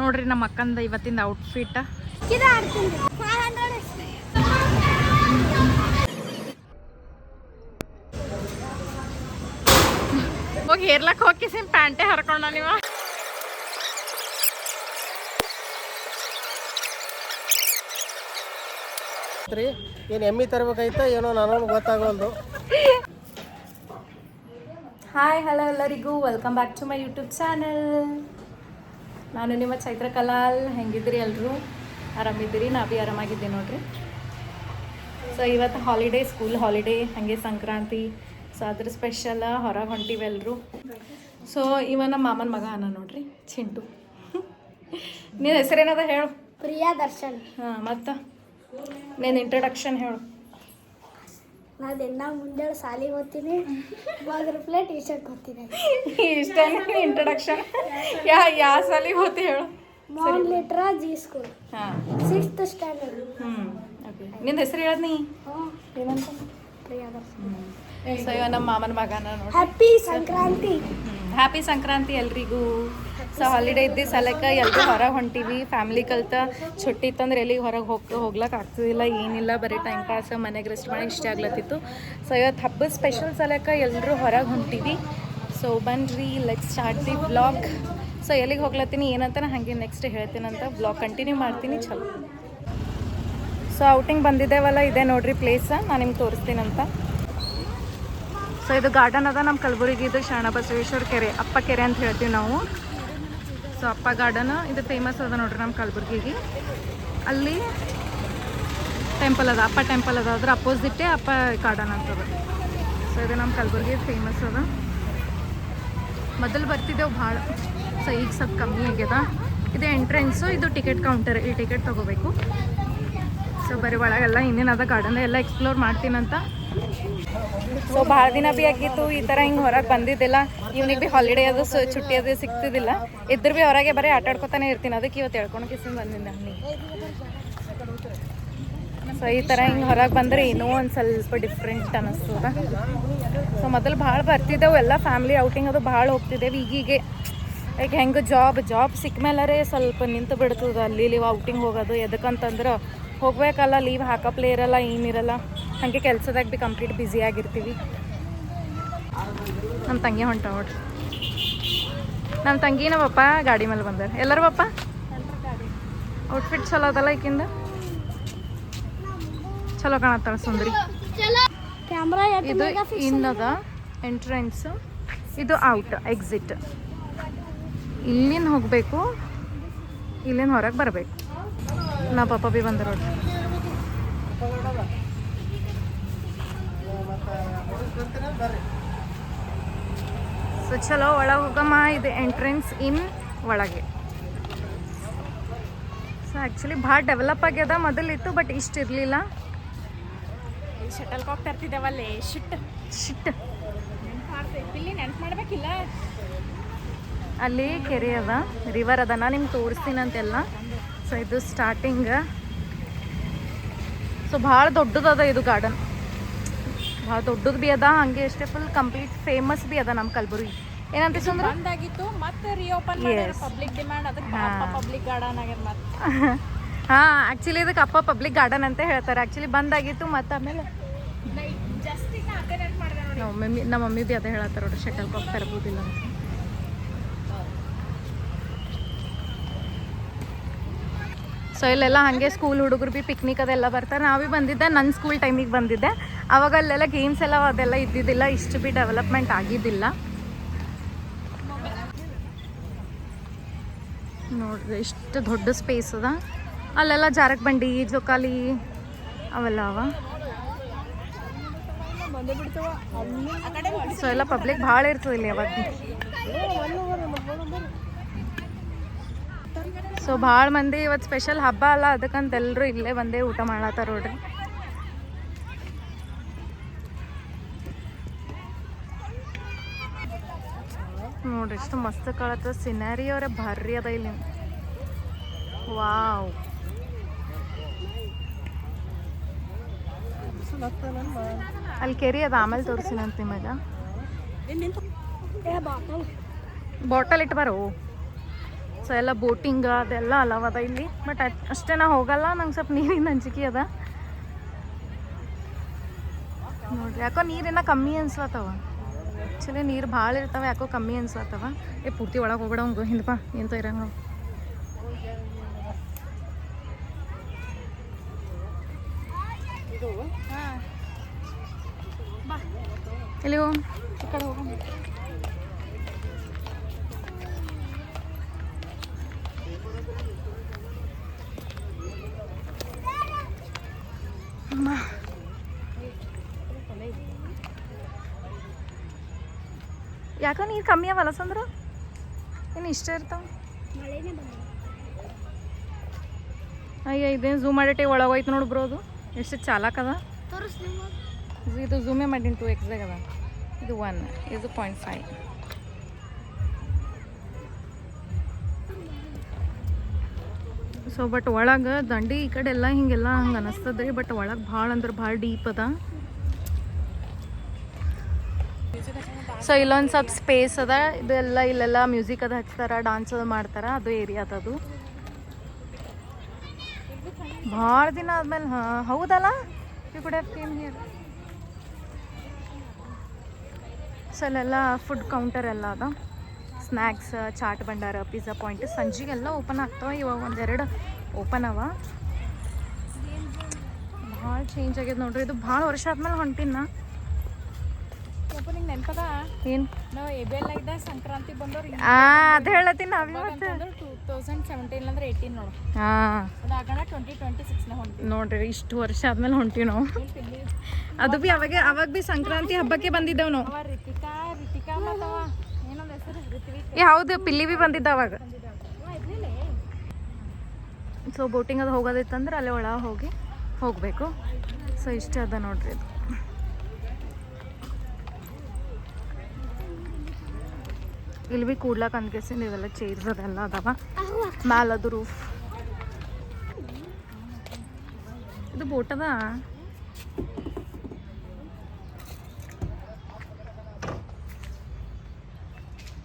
ನೋಡ್ರಿ ನಮ್ಮ ಅಕ್ಕಂದ ಇವತ್ತಿಂದ ಔಟ್ಫಿಟ್. ಹೋಗಿ ಹೇರ್ಲಕ್ ಹೋಗಿ ಪ್ಯಾಂಟೆ ಹರ್ಕೊಂಡ ನೀವು. ಏನು ಎಮ್ಮಿ ತರಬೇಕಾಯ್ತಾ ಏನೋ ನಾನು ಗೊತ್ತಾಗೋಲ್ದು. ಹಾಯ್ ಹಲೋ ಎಲ್ಲರಿಗೂ welcome back to my YouTube channel. ನಾನು ನಿಮ್ಮ ಚೈತ್ರ ಕಲಾಲ್. ಹೆಂಗಿದ್ದೀರಿ ಎಲ್ಲರೂ? ಆರಾಮಿದ್ದೀರಿ? ನಾ ಭೀ ಆರಾಮಾಗಿದ್ದೀನಿ ನೋಡ್ರಿ. ಸೊ ಇವತ್ತು ಹಾಲಿಡೇ, ಸ್ಕೂಲ್ ಹಾಲಿಡೇ, ಹಾಗೆ ಸಂಕ್ರಾಂತಿ. ಸೊ ಅದ್ರ ಸ್ಪೆಷಲ್ ಹೊರಗೆ ಹೊಂಟಿವಿ ಎಲ್ಲರೂ. ಸೊ ಇವ ನಮ್ಮ ಮಾಮನ ಮಗ ಅನ್ನ ನೋಡ್ರಿ, ಚಿಂಟು. ನಿನ್ನ ಹೆಸರೇನದ ಹೇಳು? ಪ್ರಿಯಾ ದರ್ಶನ್. ಹಾಂ, ಮತ್ತು ನೀನು ಇಂಟ್ರಡಕ್ಷನ್ ಹೇಳು. ನಾನು ದಿನ ಮುಂಜಾನೆ ಸಾಲಿಗೆ ಹೋಗ್ತೀನಿ, ₹1 ಟೀ ಶರ್ಟ್ ಹೋಗ್ತೀನಿ. ಇಷ್ಟ ಇಂಟ್ರಡಕ್ಷನ್. ಯಾವ ಸಾಲಿಗೆ ಹೋಗ್ತಿ ಹೇಳು? Mount Litera G school. ಹಾಂ, 6th ಸ್ಟ್ಯಾಂಡರ್ಡ್. ಓಕೆ. ನಿನ್ನ ಹೆಸರು ಹೇಳದ್ ನೀ ಏನಂತ? ಪ್ರಿಯಾ ದರ್ಶನ್. ಸೊ ಇವ ನಮ್ಮ ಮಾಮನ ಮಗನ ನೋಡಿ. ಹ್ಯಾಪಿ ಸಂಕ್ರಾಂತಿ. ಹ್ಯಾಪಿ ಸಂಕ್ರಾಂತಿ ಎಲ್ರಿಗೂ. ಸೊ ಹಾಲಿಡೇ ಇದ್ದ ಸಲಕ್ಕೆ ಎಲ್ಲರೂ ಹೊರಗೆ ಹೊಂಟೀವಿ. ಫ್ಯಾಮಿಲಿ ಕಲ್ತ छुट्टी ಇತ್ತಂದ್ರೆ ಎಲ್ಲಿಗೆ ಹೊರಗೆ ಹೋಗ್ಲಕ್ಕೆ ಆಗ್ತಿದ್ದಿಲ್ಲ, ಏನಿಲ್ಲ, ಬರೀ ಟೈಮ್ ಪಾಸ್, ಮನೆಗೆ ರೆಸ್ಟ್ ಮಾಡಿ ಇಷ್ಟ ಆಗ್ಲತ್ತಿತ್ತು. ಸೊ ಇವತ್ತು ಹಬ್ಬದ ಸ್ಪೆಷಲ್ ಸಲಕ್ಕೆ ಎಲ್ಲರೂ ಹೊರಗೆ ಹೊಂಟೀವಿ. ಸೊ ಬನ್ರಿ, let's start the vlog. So ಎಲ್ಲಿಗೆ ಹೋಗ್ಲತ್ತೀನಿ ಏನಂತ ಹಾಗೆ ನೆಕ್ಸ್ಟ್ ಹೇಳ್ತೀನಂತ ವ್ಲಾಗ್ ಕಂಟಿನ್ಯೂ ಮಾಡ್ತೀನಿ. ಚಲೋ. ಸೊ ಔಟಿಂಗ್ ಬಂದಿದ್ದೇವಲ್ಲ, ಇದೆ ನೋಡ್ರಿ ಪ್ಲೇಸ್, ನಾನು ನಿಮ್ಗೆ ತೋರಿಸ್ತೀನಂತ. ಸೊ ಇದು ಗಾರ್ಡನ್ ಅದ ನಮ್ಮ ಕಲಬುರಗಿ. ಇದು ಶರಣಬಸವೇಶ್ವರ ಕೆರೆ, ಅಪ್ಪ ಕೆರೆ ಅಂತ ಹೇಳ್ತೀವಿ ನಾವು. ಸೊ ಅಪ್ಪ ಗಾರ್ಡನ್ ಇದು ಫೇಮಸ್ ಅದ ನೋಡ್ರಿ ನಮ್ಮ ಕಲಬುರ್ಗಿಗೆ. ಅಲ್ಲಿ ಟೆಂಪಲ್ ಅದ, ಅಪ್ಪ ಟೆಂಪಲ್ ಅದ, ಅದ್ರ ಅಪೋಸಿಟ್ಟೇ ಅಪ್ಪ ಗಾರ್ಡನ್ ಅಂತದ. ಸೊ ಇದು ನಮ್ಮ ಕಲಬುರ್ಗಿ ಫೇಮಸ್ ಅದ. ಮೊದಲು ಬರ್ತಿದ್ದೆವು ಭಾಳ, ಸೊ ಈಗ ಸ್ವಲ್ಪ ಕಮ್ಮಿ ಆಗ್ಯದ. ಇದು ಎಂಟ್ರೆನ್ಸು, ಇದು ಟಿಕೆಟ್ ಕೌಂಟರ್, ಈ ಟಿಕೆಟ್ ತೊಗೋಬೇಕು. ಸೊ ಬರೀ ಒಳಗೆಲ್ಲ ಇನ್ನೇನದ ಗಾರ್ಡನ್ ಎಲ್ಲ ಎಕ್ಸ್ಪ್ಲೋರ್ ಮಾಡ್ತೀನಂತ. ಸೊ ಭಾಳ ದಿನ ಭೀ ಆಗಿತ್ತು ಈ ಥರ ಹಿಂಗೆ ಹೊರಗೆ ಬಂದಿದ್ದಿಲ್ಲ. ಇವ್ನಿಗೆ ಭೀ ಹಾಲಿಡೇ ಅದು छुट्टी ಅದು ಸಿಗ್ತಿದ್ದಿಲ್ಲ. ಇದ್ರ ಭೀ ಹೊರಗೆ ಬರೀ ಆಟಾಡ್ಕೊತಾನೆ ಇರ್ತೀನಿ. ಅದಕ್ಕೆ ಇವತ್ತು ಹೇಳ್ಕೊಂಡು ಕಿಸಿಂದ ಬಂದಿದ್ದೆ ಅಲ್ಲಿ. ಸೊ ಈ ಥರ ಹಿಂಗೆ ಹೊರಗೆ ಬಂದರೆ ಏನೋ ಒಂದು ಸ್ವಲ್ಪ ಡಿಫ್ರೆಂಟ್ ಅನ್ನಿಸ್ತದ. ಸೊ ಮೊದಲು ಭಾಳ ಬರ್ತಿದ್ದೆವು, ಎಲ್ಲ ಫ್ಯಾಮಿಲಿ ಔಟಿಂಗ್ ಅದು ಭಾಳ ಹೋಗ್ತಿದ್ದೇವೆ. ಈಗೀಗೆ ಈಗ ಹೆಂಗೆ ಜಾಬ್ ಸಿಕ್ಕ ಮೇಲರೇ ಸ್ವಲ್ಪ ನಿಂತು ಬಿಡ್ತದೆ ಅಲ್ಲಿ ಇಲ್ಲಿ ಔಟಿಂಗ್ ಹೋಗೋದು. ಎದಕ್ಕಂತಂದ್ರೆ ಹೋಗ್ಬೇಕಲ್ಲ, ಲೀವ್ ಹಾಕಪ್ಲೇ ಇರಲ್ಲ, ಏನಿರಲ್ಲ. ಹಾಗೆ ಕೆಲಸದಾಗ ಭೀ ಕಂಪ್ಲೀಟ್ ಬ್ಯುಸಿ ಆಗಿರ್ತೀವಿ. ನಮ್ಮ ತಂಗಿ ಹೊಂಟ ನೋಡ್ರಿ. ನಮ್ಮ ತಂಗಿನ ಪಪ್ಪ ಗಾಡಿ ಮೇಲೆ ಬಂದಾರೆ. ಎಲ್ಲರೂ ಪಪ್ಪ ಔಟ್ಫಿಟ್ ಚಲೋ ಅದಲ್ಲ, ಈಕಿಂದ ಚಲೋ ಕಾಣತ್ತಾಳ ಸುಂದರಿ. ಇದು ಇನ್ನದ ಎಂಟ್ರೆನ್ಸ್, ಇದು ಔಟ್ ಎಕ್ಸಿಟ್. ಇಲ್ಲಿಂದ ಹೋಗಬೇಕು, ಇಲ್ಲಿಂದ ಹೊರಗೆ ಬರಬೇಕು. ನಾ ಪಾಪ ಭೀ ಬಂದ ನೋಡ್ರಿ. ಸೊ ಚಲೋ ಒಳಗೆ ಹೋಗಮ್ಮ. ಇದು ಎಂಟ್ರೆನ್ಸ್ ಇನ್ ಒಳಗೆ. ಸೊ ಆ್ಯಕ್ಚುಲಿ ಭಾಳ ಡೆವಲಪ್ ಆಗ್ಯದ. ಮೊದಲಿತ್ತು ಬಟ್ ಇಷ್ಟು ಇರಲಿಲ್ಲ. ಶಟಲ್ ಕಾಕ್ ತರ್ತಿದ್ದೇವಲ್ಲೇ, ಶಿಟ್ ಇಲ್ಲಿ ನೆನ್ಪು ಮಾಡ್ಬೇಕಿಲ್ಲ. ಅಲ್ಲಿ ಕೆರೆ ಅದ, ರಿವರ್ ಅದ, ನಾನು ನಿಮ್ಗೆ ತೋರಿಸ್ತೀನಂತೆಲ್ಲ. ಸೊ ಇದು ಸ್ಟಾರ್ಟಿಂಗ್. ಸೊ ಭಾಳ ದೊಡ್ಡದದ ಇದು ಗಾರ್ಡನ್, ಭಾಳ ದೊಡ್ಡದು ಭೀ ಅದ. ಹಂಗೆ ಅಷ್ಟೇ ಫುಲ್ ಕಂಪ್ಲೀಟ್ ಫೇಮಸ್ ಭೀ ಅದ ನಮ್ಮ ಕಲಬುರಗಿ. ಏನಂತ ಸುಂದ್ರ ಬಂದಾಗಿತ್ತು, ಮತ್ತೆ ರಿಓಪನ್ ಪಬ್ಲಿಕ್ ಡಿಮ್ಯಾಂಡ್, ಅದಕ್ಕೆ ಪಬ್ಲಿಕ್ ಗಾರ್ಡನ್ ಆಗ್ಯದ ಮತ್ತೆ. ಹಾಂ, ಆ್ಯಕ್ಚುಲಿ ಇದಕ್ಕೆ ಅಪ್ಪ ಪಬ್ಲಿಕ್ ಗಾರ್ಡನ್ ಅಂತ ಹೇಳ್ತಾರೆ. ಆ್ಯಕ್ಚುಲಿ ಬಂದಾಗಿತ್ತು, ಮತ್ತು ಆಮೇಲೆ ನಮ್ಮ ಮಮ್ಮಿ ಭೀ ಅದೇ ಹೇಳತ್ತಾರ ನೋಡ್ರಿ, ಶಟಲ್ ಕಾಕ್ ತರ್ಬೋದಿಲ್ಲ ಅಂತ. ಸೊ ಇಲ್ಲೆಲ್ಲ ಹಾಗೆ ಸ್ಕೂಲ್ ಹುಡುಗರು ಭೀ ಪಿಕ್ನಿಕ್ ಅದೆಲ್ಲ ಬರ್ತಾರೆ. ನಾವು ಭೀ ಬಂದಿದ್ದೆ, ನನ್ನ ಸ್ಕೂಲ್ ಟೈಮಿಗೆ ಬಂದಿದ್ದೆ. ಆವಾಗ ಅಲ್ಲೆಲ್ಲ ಗೇಮ್ಸ್ ಎಲ್ಲ ಅದೆಲ್ಲ ಇದ್ದಿದ್ದಿಲ್ಲ, ಇಷ್ಟು ಭೀ ಡೆವಲಪ್ಮೆಂಟ್ ಆಗಿದ್ದಿಲ್ಲ ನೋಡ್ರಿ. ಎಷ್ಟು ದೊಡ್ಡ ಸ್ಪೇಸ್ ಅದ. ಅಲ್ಲೆಲ್ಲ ಜಾರಕ್ ಬಂಡಿ, ಜೋಕಾಲಿ ಅವೆಲ್ಲ ಅವ. ಸೊ ಎಲ್ಲ ಪಬ್ಲಿಕ್ ಭಾಳ ಇರ್ತದೆ ಇಲ್ಲಿ ಯಾವಾಗ. ಸೊ ಭಾಳ ಮಂದಿ ಇವತ್ತು ಸ್ಪೆಷಲ್ ಹಬ್ಬ ಅಲ್ಲ, ಅದಕ್ಕಂತ ಎಲ್ಲರೂ ಇಲ್ಲೇ ಬಂದೇ ಊಟ ಮಾಡತ್ತಾರ ನೋಡ್ರಿ. ನೋಡ್ರಿ ಎಷ್ಟು ಮಸ್ತ್ ಕಾಣತ್ತ. ಸಿನಾರಿ ಅವರೇ ಭಾರಿ ಅದ ಇಲ್ಲಿ. ವಾವ್, ಅಲ್ಲಿ ಕೆರೆ ಅದ, ಆಮೇಲೆ ತೋರಿಸಿನಂತ ನಿಮಗೆ. ಬಾಟಲ್ ಇಟ್ಟು ಬರೋ ಸೊ ಎಲ್ಲ ಬೋಟಿಂಗ್ ಅದೆಲ್ಲ ಅಲವದ ಇಲ್ಲಿ. ಬಟ್ ಅಷ್ಟೇ ನಾ ಹೋಗಲ್ಲ, ನಂಗೆ ಸ್ವಲ್ಪ ನೀರಿನ ಅಂಜಿಕೆ ಅದ ನೋಡ್ರಿ. ಯಾಕೋ ನೀರಿನ ಕಮ್ಮಿ ಅನ್ಸ್ಲತ್ತವ. ಆ್ಯಕ್ಚುಲಿ ನೀರು ಭಾಳ ಇರ್ತಾವೆ, ಯಾಕೋ ಕಮ್ಮಿ ಅನ್ಸ್ಲತ್ತವ. ಪೂರ್ತಿ ಒಳಗೆ ಹೋಗ್ಬೇಡ ಹಂಗೆ ಹಿಂದಪ್ಪ ಎಂತ ಇರಂಗ ನಾವು. ಎಲ್ಲಿ ಹೋಗ ಈ ಕಡೆ ಹೋಗ. ಯಾಕ ನೀರು ಕಮ್ಮಿ ಅವಲ್ಲ ಸಂದ್ರ? ಏನು ಇಷ್ಟ ಇರ್ತಾವ? ಮಳೆನೇ ಬಂದ. ಅಯ್ಯ ಇದೇನು ಝೂಮ್ ಮಾಡಿಟ್ಟೆ ಒಳಗೆ ಹೋಯ್ತು ನೋಡಿ ಬ್ರೋ. ಅದು ಎಷ್ಟು ಚಾಲಾಕದ. ಇದು ಝೂಮೇ ಮಾಡೀನಿ 2x ಅದ. ಇದು 1, ಇದು 0.5. ಸೊ ಬಟ್ ಒಳಗೆ ದಂಡಿ ಈ ಕಡೆ ಎಲ್ಲ ಹಿಂಗೆಲ್ಲ ಹಂಗೆ ಅನಿಸ್ತದ ರೀ. ಬಟ್ ಒಳಗೆ ಭಾಳ ಅಂದ್ರೆ ಭಾಳ ಡೀಪ್ ಅದ. ಸೊ ಇಲ್ಲೊಂದು ಸ್ವಲ್ಪ ಸ್ಪೇಸ್ ಅದ. ಇದೆಲ್ಲ ಇಲ್ಲೆಲ್ಲ ಮ್ಯೂಸಿಕ್ ಅದು ಹಚ್ತಾರ, ಡಾನ್ಸ್ ಅದು ಮಾಡ್ತಾರೆ. ಅದು ಏರಿಯಾ ಅದದು. ಭಾಳ ದಿನ ಆದ್ಮೇಲೆ ಹೌದಲ್ಲ you could have came here. So ಅಲ್ಲೆಲ್ಲ ಫುಡ್ ಕೌಂಟರ್ ಎಲ್ಲ ಅದ. ಸ್ನ್ಯಾಕ್ಸ್, ಚಾಟ್ ಭಂಡಾರ, ಪಿಜ್ಜಾ ಪಾಯಿಂಟ್ ಸಂಜೆಗೆಲ್ಲ ಓಪನ್ ಆಗ್ತಾವೆ. ಇವಾಗ ಒಂದೆರಡು ಓಪನ್ ಅವ. ಭಾಳ ಚೇಂಜ್ ಆಗ್ಯದ ನೋಡ್ರಿ. ಇದು ಭಾಳ ವರ್ಷ ಆದ್ಮೇಲೆ ಹೊಂಟಿನ. ನಿಂಗೆ ನೆನಪದ ಏನು ನಾವು ABL ಇದ್ದಾಗ ಸಂಕ್ರಾಂತಿ ಬಂದವ್ರು ಅದು ಹೇಳತ್ತೀನಿ ನಾವೇ ಮತ್ತೆ 2017 ಅಂದ್ರೆ 18 ನೋಡು. ಹಾಂ ಅದಾಗಣ 2026 ಹೊಂಟಿ ನೋಡ್ರಿ. ಇಷ್ಟು ವರ್ಷ ಆದ್ಮೇಲೆ ಹೊಂಟಿವಿ ನಾವು. ಅದು ಭೀ ಅವಾಗ ಭೀ ಸಂಕ್ರಾಂತಿ ಹಬ್ಬಕ್ಕೆ ಬಂದಿದ್ದೇವೆ ನಾವು. ಅವ ರಿತಿಕಾ ಮತ್ತವ ಏನೊಂದು ಹೆಸರು ಋತ್ವಿಕ್ ಹೌದು, ಪಿಲ್ಲಿ ಭೀ ಬಂದಿದ್ದ ಅವಾಗ. ಸೊ ಬೋಟಿಂಗ್ ಅದು ಹೋಗೋದಿತ್ತಂದ್ರೆ ಅಲ್ಲೇ ಒಳಗೆ ಹೋಗಬೇಕು. ಸೊ ಇಷ್ಟ ಅದ ನೋಡ್ರಿ. ಇದು ಇಲ್ಲಿ ಭೀ ಕೂಡ್ಲಕ್ಕೆ ಅನ್ಕೇಸಿಂದ ಇವೆಲ್ಲ ಚೇರ್ಸ್ ಅದೆಲ್ಲ ಅದಾವ. ಮ್ಯಾಲದು ರೂಫ್. ಇದು ಬೋಟ್ ಅದ.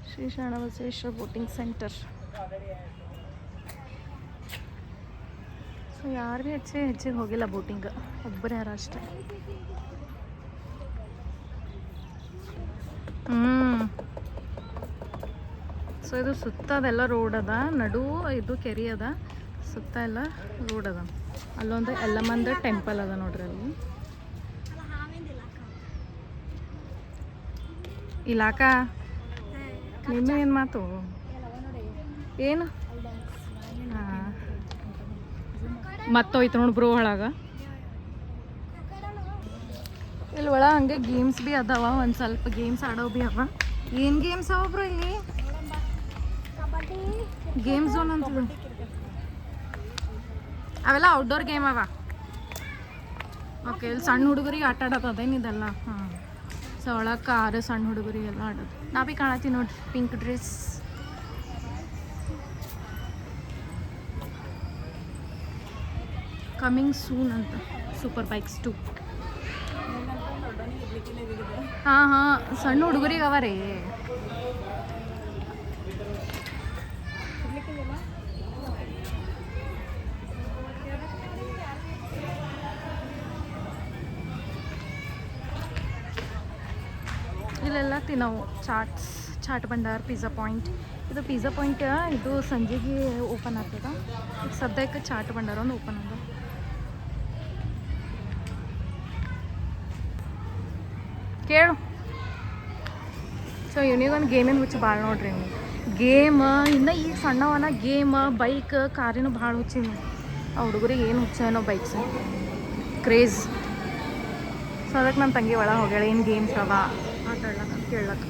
Shri Sharanabasaveshwara boating centre. So ಯಾರು ಭೀ ಹೆಚ್ಚಿಗೆ ಹೋಗಿಲ್ಲ ಬೋಟಿಂಗ್, ಒಬ್ಬರೇ ಯಾರು ಅಷ್ಟೇ. ಸೊ ಇದು ಸುತ್ತ ಅದೆಲ್ಲ ರೋಡ್ ಅದ. ನಡು ಇದು ಕೆರೆ ಅದ, ಸುತ್ತ ಎಲ್ಲ ರೋಡ್ ಅದ. ಅಲ್ಲೊಂದು ಎಲ್ಲಮ್ಮಂದ ಟೆಂಪಲ್ ಅದ ನೋಡ್ರಿ. ಅಲ್ಲಿ ಇಲಾಖಾ ನಿನ್ನ ಏನು ಮಾತು ಏನು ಹಾಂ ಮತ್ತೋಯ್ತು ನೋಡಿ ಬ್ರೋ ಒಳಗೆ. ಇಲ್ಲಿ ಒಳಗೆ ಹಂಗೆ ಗೇಮ್ಸ್ ಭೀ ಅದಾವ. ಒಂದು ಸ್ವಲ್ಪ ಗೇಮ್ಸ್ ಆಡೋ ಭೀ ಅವ. ಏನು ಗೇಮ್ಸ್ ಅವ ಬ್ರೋ ಇಲ್ಲಿ? ಗೇಮ್ ಝೋನ್ ಅಂತ ಅವೆಲ್ಲ ಔಟ್ಡೋರ್ ಗೇಮ್ ಅವ. ಓಕೆ, ಇಲ್ಲಿ ಸಣ್ಣ ಹುಡುಗರಿಗೆ ಆಟ ಆಡೋದು ಅದೇನಿದೆಲ್ಲ. ಹಾಂ, ಸೊ ಒಳಗೆ ಕಾರು ಸಣ್ಣ ಹುಡುಗರಿಗೆಲ್ಲ ಆಡೋದು. ನಾ ಭೀ ಕಾಣತ್ತೀವಿ ನೋಡ್ರಿ, ಪಿಂಕ್ ಡ್ರೆಸ್. ಕಮಿಂಗ್ ಸೂನ್ ಅಂತ ಸೂಪರ್ ಬೈಕ್ಸ್ 2. ಹಾಂ ಹಾಂ, ಸಣ್ಣ ಹುಡುಗರಿಗೆ ಅವ ರೀ. ಇಲ್ಲೆಲ್ಲ ತಿನ್ನವು ಚಾಟ್ ಭಂಡಾರ, ಪಿಜ್ಜಾ ಪಾಯಿಂಟ್. ಇದು ಪಿಜ್ಜಾ ಪಾಯಿಂಟ್ ಇದು ಸಂಜೆಗೆ ಓಪನ್ ಆಗ್ತದ. ಈಗ ಸದ್ಯಕ್ಕೆ ಚಾಟ್ ಭಂಡಾರ ಒಂದು ಓಪನ್ ಅದ. ಕೇಳು. ಸೊ ಇವನಿಗೊಂದು ಗೇಮಿನ ಹುಚ್ಚು ಭಾಳ ನೋಡ್ರಿ. ನೀವು ಗೇಮ್ ಇನ್ನು ಈಗ ಸಣ್ಣವನ ಗೇಮ್, ಬೈಕ್, ಕಾರಿನೂ ಭಾಳ ಹುಚ್ಚಿವಿ. ಆ ಹುಡುಗರಿಗೆ ಏನು ಹುಚ್ಚೇನೋ ಬೈಕ್ಸ್ ಕ್ರೇಜ್. ಸೊ ಅದಕ್ಕೆ ನನ್ನ ತಂಗಿ ಒಳಗೆ ಹೋಗ್ಯಾಳ. ಏನು ಗೇಮ್ಸ್ ಅವ ಆಟ ಆಡ್ಲಕ್ಕ ಅಂತ ಕೇಳಕ್ಕೆ.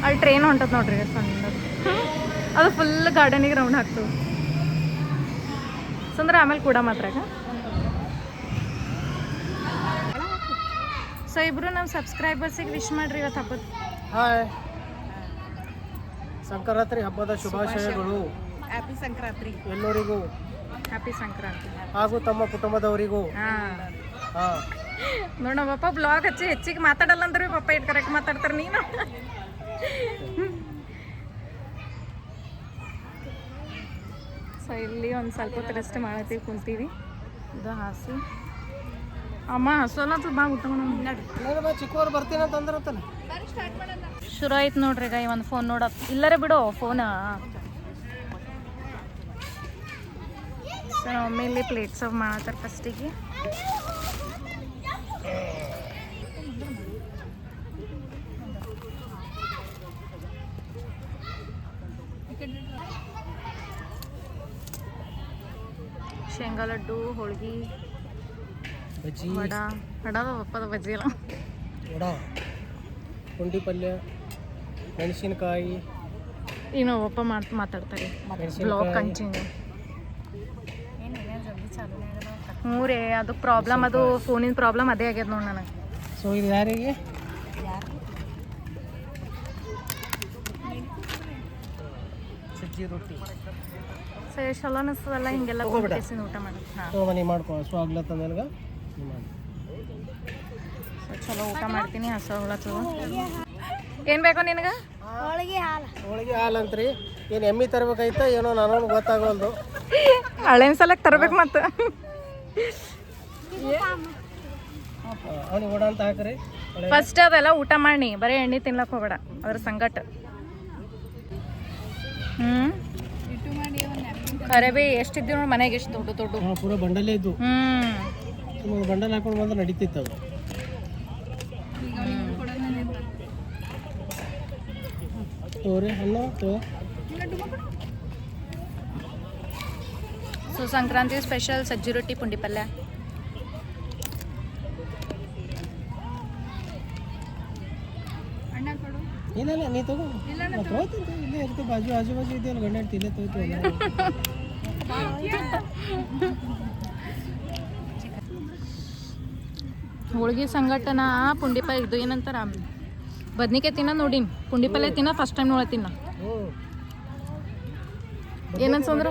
ಅಲ್ಲಿ ಟ್ರೈನ್ ಹೊಂಟದ ನೋಡ್ರಿ ಸಣ್ಣ. ಅದು ಫುಲ್ ಗಾರ್ಡನಿಗೆ ರೌಂಡ್ ಹಾಕ್ತವೆ. ಸಂದ್ರೆ ಆಮೇಲೆ ಕೂಡ ಮಾತ್ರ. ಸೊ ಇಬ್ರು ನಮ್ಮ ಸಬ್ಸ್ಕ್ರೈಬರ್ಸಿಗೆ ವಿಶ್ ಮಾಡ್ರಿ ಇವತ್ತು ಹಬ್ಬದ. ಹಾಯ್, ಸಂಕ್ರಾಂತಿ ಹಬ್ಬದ ಶುಭಾಶಯಗಳು. ಹ್ಯಾಪಿ ಸಂಕ್ರಾಂತಿ ಎಲ್ಲರಿಗೂ. ಹ್ಯಾಪಿ ಸಂಕ್ರಾಂತಿ ಹಾಗೂ ತಮ್ಮ ಕುಟುಂಬದವರಿಗೂ. ಹಾಂ, ಹಾಂ ನೋಡ ಪಪ್ಪ ಬ್ಲಾಗ್ ಹಚ್ಚಿ ಹೆಚ್ಚಿಗೆ ಮಾತಾಡಲ್ಲ ಅಂದ್ರೆ ಪಪ್ಪ ಇಟ್ಟು ಕರೆಕ್ಟ್ ಮಾತಾಡ್ತಾರೆ ನೀನು. ಸೊ ಇಲ್ಲಿ ಒಂದು ಸ್ವಲ್ಪ ಹೊತ್ತು ರೆಸ್ಟ್ ಮಾಡತ್ತೀವಿ, ಕುಂತೀವಿ. ಇದು ಹಾಸಿ ಅಮ್ಮ ಹಸೋಲ್ಲ ಬಾ ಊಟ ಮಾಡೋಣ. ಚಿಕ್ಕವ್ರು ಬರ್ತೀನಿ ಅಂತ ಅಂದ್ರತ್ತಲ್ಲ. ಶುರು ಆಯ್ತು ನೋಡ್ರಿ ಈಗ ಒಂದು ಫೋನ್ ನೋಡ ಇಲ್ಲರೇ ಬಿಡು ಫೋನ. ಸೊ ನಮ್ಮ ಮಮ್ಮಿ ಇಲ್ಲಿ ಪ್ಲೇಟ್ ಸರ್ವ್ ಮಾಡತ್ತಾರೆ ಫಸ್ಟಿಗೆ. ಶೇಂಗಾ ಲಡ್ಡು, ಹೋಳ್ಗಿ, ಬಜ್ಜಿ, ವಡ ಒಪ್ಪದ ಬಜ್ಜಿ ಎಲ್ಲ, ವಡ, ಪುಂಡಿ ಪಲ್ಯ, ಮೆಣಸಿನಕಾಯಿ. ಇನ್ನು ಒಪ್ಪ ಮಾತಾಡ್ತಾರೆ ಬ್ಲಾಗ್ ಕಂಟಿನ್ಯೂ. ಹ್ಞೂ ರೀ, ಅದು ಪ್ರಾಬ್ಲಮ್, ಅದು ಫೋನಿನ ಪ್ರಾಬ್ಲಮ್ ಅದೇ ಆಗ್ಯದ ನೋಡಿ ನನಗೆ. ಸೊ ಇದು ಯಾರಿಗೆ? ಸಜ್ಜಿ ರೊಟ್ಟಿ. ಸೊ ಎಷ್ಟು ಚಲೋ ಅನಿಸ್ತದಲ್ಲ ಹಿಂಗೆಲ್ಲ ಕೂಡಿಸಿ ಊಟ ಮಾಡಿ. ಹಾಂ ಮನೆ ಮಾಡ್ಕೊ ಹಸು ಆಗ್ಲತ್ತ ನನಗೆ. ಸೊ ಚಲೋ ಊಟ ಮಾಡ್ತೀನಿ, ಹಸು ಚಲೋ. ಏನು ಬೇಕು ನಿನಗೆ? ಹೋಳಿಗೆ ಹಾಲು. ಹೋಳಿಗೆ ಹಾಲು ಅಂತ್ರಿ. ಏನು ಎಮ್ಮೆ ತರ್ಬೇಕಾಯ್ತಾ ಏನೋ ನನಗೂ ಗೊತ್ತಾಗಲ್ದು. ಹಳೇನ ಸಲಕ್ಕೆ ತರ್ಬೇಕು ಮತ್ತು. ಅವನಿಗೆ ವಡ ಅಂತ ಹಾಕ್ರಿ. ಫಸ್ಟ್ ಅದೆಲ್ಲ ಊಟ ಮಾಡಿ, ಬರೀ ಎಣ್ಣೆ ತಿನ್ಲಕ್ಕೆ ಹೋಗಬೇಡ ಅದ್ರ ಸಂಗಟ. ಖರೆ ಬಿ ಎಷ್ಟಿದ್ದೀವಿ ನೋಡಿ ಮನೆಗೆ, ಎಷ್ಟು ದೊಡ್ಡ ದೊಡ್ಡ. ಪೂರ ಬಂಡಲೇ ಇದ್ದು. ಬಂಡಲ್ ಹಾಕೊಂಡು ಬಂದ್ರೆ ನಡೀತಿತ್ತು ಅದು. ತೋರಿ ಹಣ್ಣು ತೋ. ಸೊ ಸಂಕ್ರಾಂತಿ ಸ್ಪೆಷಲ್ ಸಜ್ಜಿ ರೊಟ್ಟಿ, ಪುಂಡಿ ಪಲ್ಯ. ಇಲ್ಲ ನೀ ತಗೋ. ತಗೋತೀನಿ, ಇಲ್ಲೇ ಇರುತ್ತೆ ಬಾಜು ಇದೆಯಲ್ಲ ಗಂಡ ಹೆಂಡ್ತಿ, ಇಲ್ಲೇ ತಗೋತೀವಿ. ಹೋಳ್ಗೆ ಸಂಗಟನ ಪುಂಡಿ ಪಲ್ಯ, ಇದು ಏನಂತಾರ ಬದ್ನಿಕಾಯಿ ತಿನ್ನ ನೋಡಿನಿ, ಪುಂಡಿ ಪಲ್ಯ ತಿನ್ನ ಫಸ್ಟ್ ಟೈಮ್ ನೋಡ ತಿನ್ನ. ಏನನ್ಸಂದ್ರ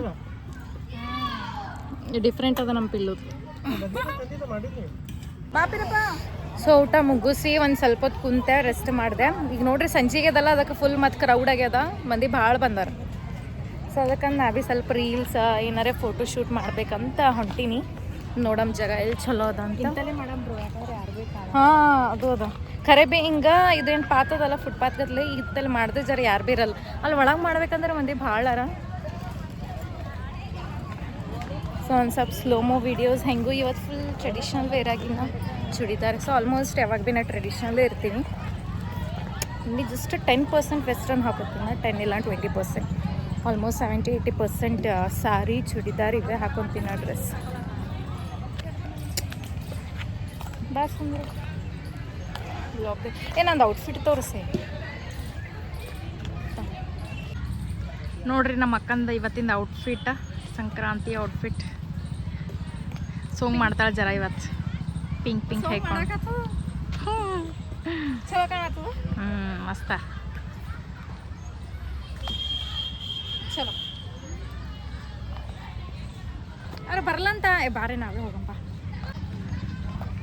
ಡಿಫ್ರೆಂಟ್ ಅದ ನಮ್ಮ ಪಿಲ್ಲುದು. ಸೊ ಊಟ ಮುಗಿಸಿ ಒಂದು ಸ್ವಲ್ಪ ಹೊತ್ತು ಕುಂತೆ ರೆಸ್ಟ್ ಮಾಡಿದೆ. ಈಗ ನೋಡ್ರಿ ಸಂಜೆಗೆ ಅದಲ್ಲ, ಅದಕ್ಕೆ ಫುಲ್ ಮತ್ತು ಕ್ರೌಡ್ ಆಗ್ಯದ, ಮಂದಿ ಭಾಳ ಬಂದಾರ. ಸೊ ಅದಕ್ಕಂದು ನಾ ಭೀ ಸ್ವಲ್ಪ ರೀಲ್ಸ್ ಏನಾರೇ ಫೋಟೋ ಶೂಟ್ ಮಾಡ್ಬೇಕಂತ ಹೊಂಟೀನಿ. ನೋಡಮ್ ಜಾಗ ಎಲ್ಲಿ ಚಲೋ ಅದ ಅಂತ. ಹಾಂ ಅದು ಅದ ಖರೆ ಬಿ. ಹಿಂಗೆ ಇದೇನು ಪಾತದಲ್ಲ ಫುಟ್ಪಾತ್ ಗತ್ಲೆ, ಇತ್ತಲ್ಲಿ ಮಾಡಿದ್ರೆ ಜರ ಯಾರು ಭೀ ಇರಲ್ಲ. ಅಲ್ಲಿ ಒಳಗೆ ಮಾಡ್ಬೇಕಂದ್ರೆ ಮಂದಿ ಭಾಳ ಅರ. ಸೊ ಒಂದು ಸ್ವಲ್ಪ ಸ್ಲೋಮೋ ವೀಡಿಯೋಸ್ ಹೆಂಗೂ ಇವತ್ತು ಫುಲ್ ಟ್ರೆಡಿಷ್ನಲ್ ವೇರ್ ಆಗಿನ ಚೂಡಿದಾರ್. ಸೊ ಆಲ್ಮೋಸ್ಟ್ ಯಾವಾಗ ಭೀ ನಾ ಟ್ರೆಡಿಷ್ನಲ್ಲೇ ಇರ್ತೀನಿ. ಇಲ್ಲಿ ಜಸ್ಟ್ 10% ವೆಸ್ಟರ್ನ್ ಹಾಕೋತೀನಿ, 10 ಇಲ್ಲ 20%. ಆಲ್ಮೋಸ್ಟ್ 70-80% ಸಾರಿ, ಚೂಡಿದಾರ್ ಇವೇ ಹಾಕೊತೀನಿ ಆ ಡ್ರೆಸ್. ಬಾ ಸುಂದರ ಬ್ಲಾಗ್ ಏನಂದು ಔಟ್ಫಿಟ್ ತೋರಿಸಿ ನೋಡ್ರಿ. ನಮ್ಮ ಅಕ್ಕಂದ ಇವತ್ತಿಂದ ಔಟ್ಫಿಟ್, ಸಂಕ್ರಾಂತಿ ಔಟ್ಫಿಟ್. ಸೋಂಗ್ ಮಾಡ್ತಾಳೆ ಜರ ಇವತ್ತು, ಪಿಂಕ್ ಹಾಕೊಂಡು. ಮಸ್ತ ಚಲೋ. ಅವ್ರು ಬರಲ್ಲಂತ ಬಾರಿ ನಾವೇ ಹೋಗಂಪ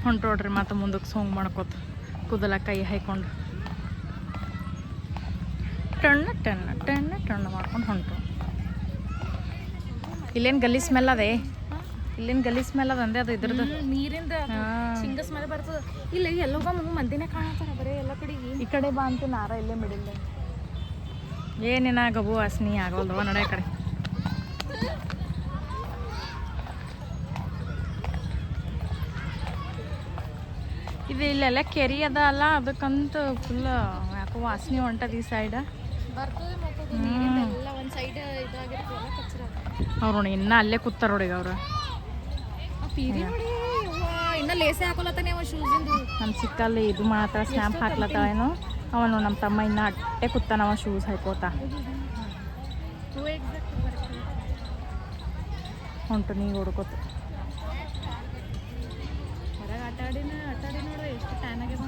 ಹೊಂಟೋಡ್ರಿ. ಮತ್ತು ಮುಂದಕ್ಕೆ ಸೋಂಗ್ ಮಾಡ್ಕೋತ ಕೂದಲ ಕೈ ಹಾಯ್ಕೊಂಡು ಟಣ್ಣ ಮಾಡ್ಕೊಂಡು ಹೊಂಟು. ಇಲ್ಲೇನು ಗಲ್ಲಿ ಸ್ಮೆಲ್ ಅದೇ, ಇಲ್ಲೇನು ಗಲ್ಲಿ ಸ್ಮೆಲ್ ಅದ ಅಂದೆ, ಅದು ಇದ್ರದ್ದು ನೀರಿಂದ ಶಿಂಗ ಸ್ಮೆಲ್ ಬರ್ತದೆ. ಇಲ್ಲ ಎಲ್ಲೋಗ ಮಂದಿನೇ ಕಾಣತ್ತಾರ ಬರೀ ಎಲ್ಲ ಕಡೆಗೆ. ಈ ಕಡೆ ಬಾ ಅಂತ ನಾರ ಇಲ್ಲೇ ಮಿಡಿಲ್ಲ. ಏನೇನ ಗಬು ವಾಸನಿ ಆಗೋಲ್ದವ ನಡೆ ಕಡೆ. ಇದು ಇಲ್ಲೆಲ್ಲ ಕೆರಿ ಅದ ಅಲ್ಲ, ಅದಕ್ಕಂತ ಫುಲ್ ಯಾಕೋ ವಾಸನೆ ಹೊಂಟದ ಈ ಸೈಡ್. ಅವ್ರು ನೋಡಿ ಇನ್ನೂ ಅಲ್ಲೇ ಕೂತಾರ ನೋಡಿ ಅವ್ರು. ಇನ್ನ ಲೇಸೆ ಹಾಕೊಲತ್ತಾನೆ ಅವ ಶೂಸಿಂದು. ನಮ್ಮ ಸಿಕ್ಕಲ್ಲಿ ಇದು ಮಾಡತ್ತಾಳ, ಸ್ನ್ಯಾಪ್ ಹಾಕ್ಲತ್ತಾಳೇನೋ ಅವನು. ನಮ್ಮ ತಮ್ಮ ಇನ್ನ ಅಟ್ಟೆ ಕೂತಾನ, ಅವ ಶೂಸ್ ಹಾಕೋತ ಹೊಂಟು ನೀ ಹೊಡ್ಕೋತ. ಹೊರಗೆ ಆಟಾಡಿ ನೋಡ್ರಿ ಎಷ್ಟು ಟ್ಯಾನ್ ಆಗ್ಯದ.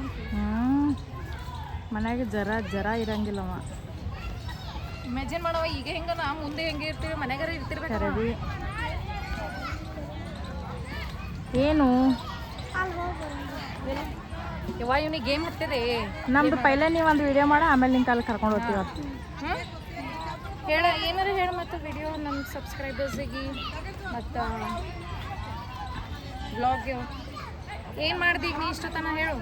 ಮನ್ಯಾಗ ಜರ ಇರಂಗಿಲ್ಲವ. ಇಮ್ಯಾಜಿನ್ ಮಾಡವ ಈಗ ಹೆಂಗ ನಾ ಮುಂದೆ ಹೆಂಗೆ ಇರ್ತೀವಿ, ಮನೆಗಾರ ಇರ್ತಿರ್ಬೇಕು. ಏನು ಯವ್ವ ಇವ್ನಿಗೆ ಗೇಮ್ ಹತ್ತಿದೆ. ನಮ್ದು ಪೈಲೆ ನೀವು ಒಂದು ವಿಡಿಯೋ ಮಾಡ ಆಮೇಲೆ ನಿಂಗೆ ಅಲ್ಲಿ ಕರ್ಕೊಂಡು ಹೋಗ್ತೀವಿ. ಹೇಳ ಏನಾರ ಹೇಳು ಮತ್ತು ವಿಡಿಯೋ ನಮ್ಮ ಸಬ್ಸ್ಕ್ರೈಬರ್ಸಿಗೆ ಮತ್ತು ಬ್ಲಾಗ್ಗೆ ಏನು ಮಾಡ್ದಿ ಈಗ ನೀ ಇಷ್ಟೊತ್ತನ ಹೇಳು.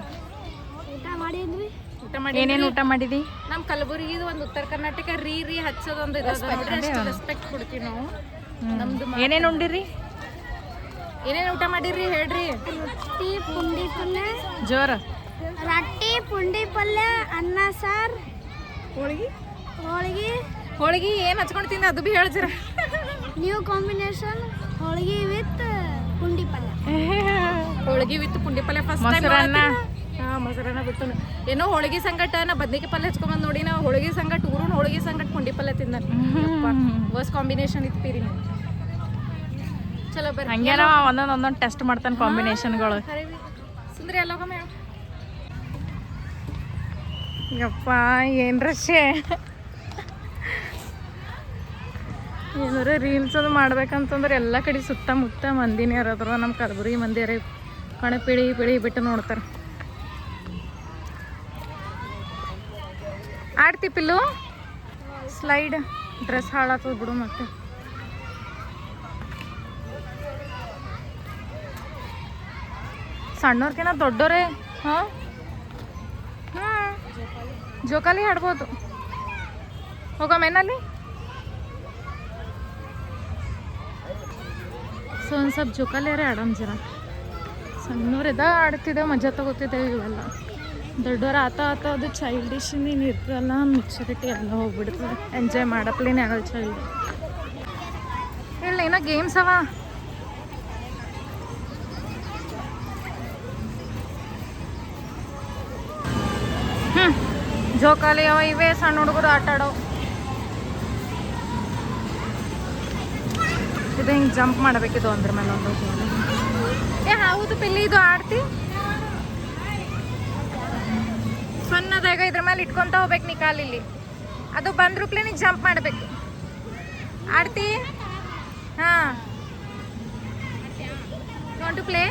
ಊಟ ಮಾಡಿದ್ವಿ. ಊಟ ಮಾಡಿ ಏನೇನು ಊಟ ಮಾಡಿದಿ? ನಮ್ಮ ಕಲಬುರಗಿದು ಒಂದು ಉತ್ತರ ಕರ್ನಾಟಕ ರೀ ಹಚ್ಚೋದೊಂದು ಇದೆ ನೋಡ್ರಿ, ಅಷ್ಟು ರೆಸ್ಪೆಕ್ಟ್ ಕೊಡ್ತೀವಿ ನಾವು. ನಮ್ದು ಏನೇನು ಉಂಡಿರಿ? ಏನೇನು ಊಟ ಮಾಡಿರಿ ಹೇಳ್ರಿ. ರೊಟ್ಟಿ ಪುಂಡಿ ಪಲ್ಯ, ಜೋರ ರೊಟ್ಟಿ ಪುಂಡಿ ಪಲ್ಯ, ಅನ್ನ ಸಾರು, ಹೋಳಿಗೆ ಹೋಳಿಗೆ. ಹೋಳಿಗೆ ಏನು ಹಚ್ಕೊಂಡು ತಿಂದ ಅದು ಭೀ ಹೇಳ್ತೀರ. ನ್ಯೂ ಕಾಂಬಿನೇಷನ್ ಹೋಳಿಗೆ ವಿತ್ ಪುಂಡಿ ಪಲ್ಯ. ಹೋಳಿಗೆ ವಿತ್ ಪುಂಡಿ ಪಲ್ಯ ಫಸ್ಟ್ ಟೈಮ್. ಮೊಸರನ್ನ. ಹಾಂ ಮೊಸರನ್ನ ಬಿಟ್ಟು ಏನೋ ಹೋಳಿಗೆ ಸಂಗಟ ನಾ ಬದ್ನಿಕಾಯಿ ಪಲ್ಯ ಹಚ್ಕೊಂಬಂದು ನೋಡಿ ನಾವು ಹೋಳಿಗೆ ಸಂಗಟ ಊರು ಹೋಳಿಗೆ ಸಂಗಟ ಪುಂಡಿ ಪಲ್ಯ ತಿಂದ ವರ್ಸ್ ಕಾಂಬಿನೇಷನ್ ಇತ್ತು ಪೀರಿ. ಚಲೋ ಬರ್ರಿ ಹಂಗೆ ಒಂದೊಂದು ಟೆಸ್ಟ್ ಮಾಡ್ತಾನೆ ಕಾಂಬಿನೇಷನ್ಗಳು. ಸುಂದ್ರಿ ಎಲ್ಲೋಗಮ್ಮ ಹೇಳು. ಯಪ್ಪ ಏನು ರಶೆ. ಏನಾರ ರೀಲ್ಸ್ ಅದು ಮಾಡ್ಬೇಕಂತಂದ್ರೆ ಎಲ್ಲ ಕಡೆ ಸುತ್ತಮುತ್ತ ಮಂದಿನೇ ಯಾರಾದ್ರು ನಮ್ಮ ಕಲಬುರಗಿ ಮಂದಿ ಯಾರೇ ಕಣ ಪಿಳಿ ಬಿಟ್ಟು ನೋಡ್ತಾರೆ. ಆಡ್ತಿ ಪಿಲ್ಲು ಸ್ಲೈಡ್ ಡ್ರೆಸ್ ಹಾಳಾಗ್ತದ ಬಿಡು. ಮತ್ತೆ ಸಣ್ಣವ್ರಕಿನ್ನ ದೊಡ್ಡೋರೇ. ಹಾಂ ಜೋಕಾಲಿ ಆಡ್ಬೋದು. ಹೋಗಮೇನಲ್ಲಿ ಸೊ ಒಂದು ಸ್ವಲ್ಪ ಜೋಕಾಲಿಯಾರೇ ಆಡೋಣ ಜರ. ಸಣ್ಣವ್ರೆದ ಆಡ್ತಿದ್ದೇವೆ, ಮಜಾ ತಗೋತಿದ್ದೇವೆ. ಇವೆಲ್ಲ ದೊಡ್ಡವ್ರು ಆತ ಅದು ಚೈಲ್ಡಿಶ್ ನೀನು ಇರ್ತದಲ್ಲ, ಮೆಚುರಿಟಿ ಎಲ್ಲ ಹೋಗ್ಬಿಡ್ತದೆ. ಎಂಜಾಯ್ ಮಾಡಪ್ಲೇನೆ ಆಗೋದು ಚೈಲ್ಡ್. ಇಲ್ಲ ಏನೋ ಗೇಮ್ಸ್ ಅವ. ಜೋಕಾಲಿ ಅವ ಇವೇ ಸಣ್ಣ ಹುಡುಗರು ಆಟ ಆಡೋ. ಇದು ಹಿಂಗೆ ಜಂಪ್ ಮಾಡಬೇಕಿದು ಅಂದ್ರ ಮೇಲೆ ಒಂದು. ಹೌದು ಪಿಲ್ಲಿ ಇದು ಆಡ್ತಿ ಫನ್ ಅದಾಗ. ಇದ್ರ ಮೇಲೆ ಇಟ್ಕೊಂತ ಹೋಗ್ಬೇಕು ನೀ ಕಾಲಿಲ್ಲಿ. ಅದು ಬಂದ್ರುಪ್ಲೆ ನೀ ಜಂಪ್ ಮಾಡಬೇಕು. ಆಡ್ತಿ? ಹಾಂ ವಾಂಟ್ ಟು ಪ್ಲೇ?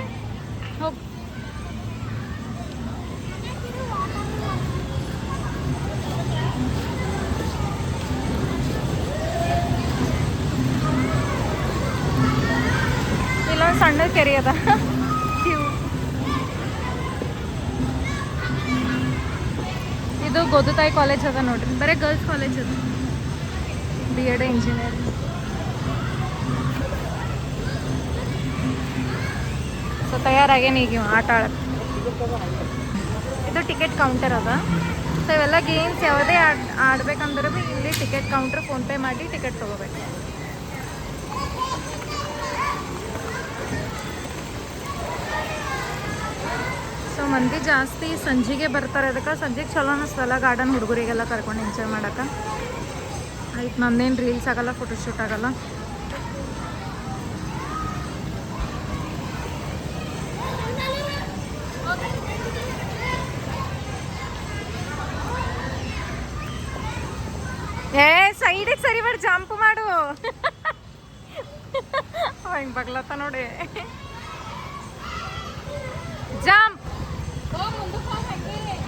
ಹೋಗಿ ಇಲ್ಲೊಂದು ಸಣ್ಣ ಕೆರೆ ಅದ. ಇದು ಗೋದುತಾಯಿ ಕಾಲೇಜ್ ಅದ ನೋಡ್ರಿ, ಬರೀ ಗರ್ಲ್ಸ್ ಕಾಲೇಜ್ ಅದ. B.Ed engineering. ಸೊ ತಯಾರಾಗೇನಿ ಈಗ ಆಟ ಆಡಕ್ಕೆ. ಇದು ಟಿಕೆಟ್ ಕೌಂಟರ್ ಅದ. ಸೊ ಇವೆಲ್ಲ ಗೇಮ್ಸ್ ಯಾವುದೇ ಆಡ್ಬೇಕಂದ್ರೆ ಭೀ ಇಲ್ಲಿ ಟಿಕೆಟ್ ಕೌಂಟರ್ ಫೋನ್ಪೇ ಮಾಡಿ ಟಿಕೆಟ್ ತೊಗೋಬೇಕು. ಸೊ ಮಂದಿ ಜಾಸ್ತಿ ಸಂಜೆಗೆ ಬರ್ತಾರೆ. ಅದಕ್ಕೆ ಸಂಜೆಗೆ ಚಲೋ ಅನ್ನಿಸ್ತಲ್ಲ ಗಾರ್ಡನ್ ಹುಡುಗರಿಗೆಲ್ಲ ಕರ್ಕೊಂಡು ಎಂಜಾಯ್ ಮಾಡೋಕೆ. ಆಯ್ತು ನಂದೇನು ರೀಲ್ಸ್ ಆಗಲ್ಲ, ಫೋಟೋಶೂಟ್ ಆಗಲ್ಲ. ಸೈಡಿಗೆ ಸರಿ ಮಾಡಿ ಜಂಪ್ ಮಾಡು. ಹಿಂಗೆ ಬಗ್ಲತ್ತ ನೋಡಿ. ಜಂಪ್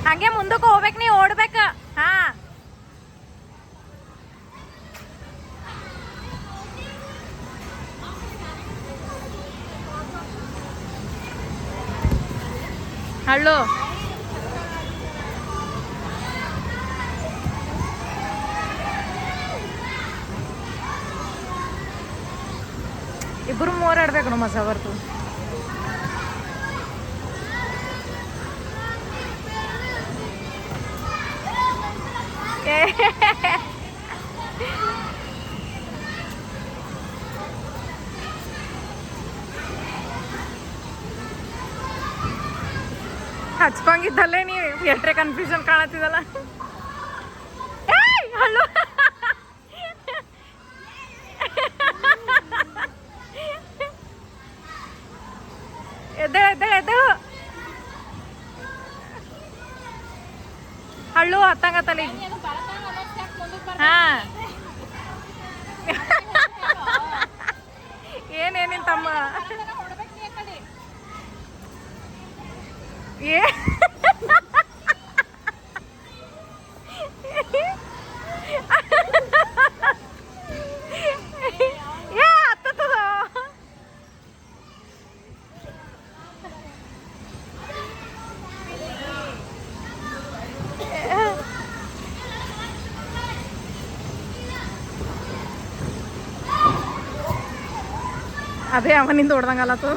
ಹಂಗೆ ಮುಂದಕ್ಕೆ ಹೋಗ್ಬೇಕು, ನೀ ಓಡ್ಬೇಕ. ಹಾ ಹಳ್ಳು ಇಬ್ಬರು ಮೂವರು ಆಡ್ಬೇಕು ನಾವು, ಮಜಾ ಬರ್ತದೆ. ಹಚ್ಕೊಂಗಿದ್ದಲ್ಲೇ ನೀವು ಎಟ್ರೆ ಕನ್ಫ್ಯೂಷನ್ ಕಾಣತ್ತಿದಲ್ಲ. ಹಲೋ ಎದ್ದೇಳು ಹಳ್ಳು ಹತ್ತಂಗತ್ತಲ್ಲಿ. ಹಾ ಏನೇನಿನ್ ತಮ್ಮ ಏ ಏ ಹತ್ತದ ಅದೇ ಅವನಿಂದ ಹೊಡ್ದಂಗಲ್ಲತ್ತು.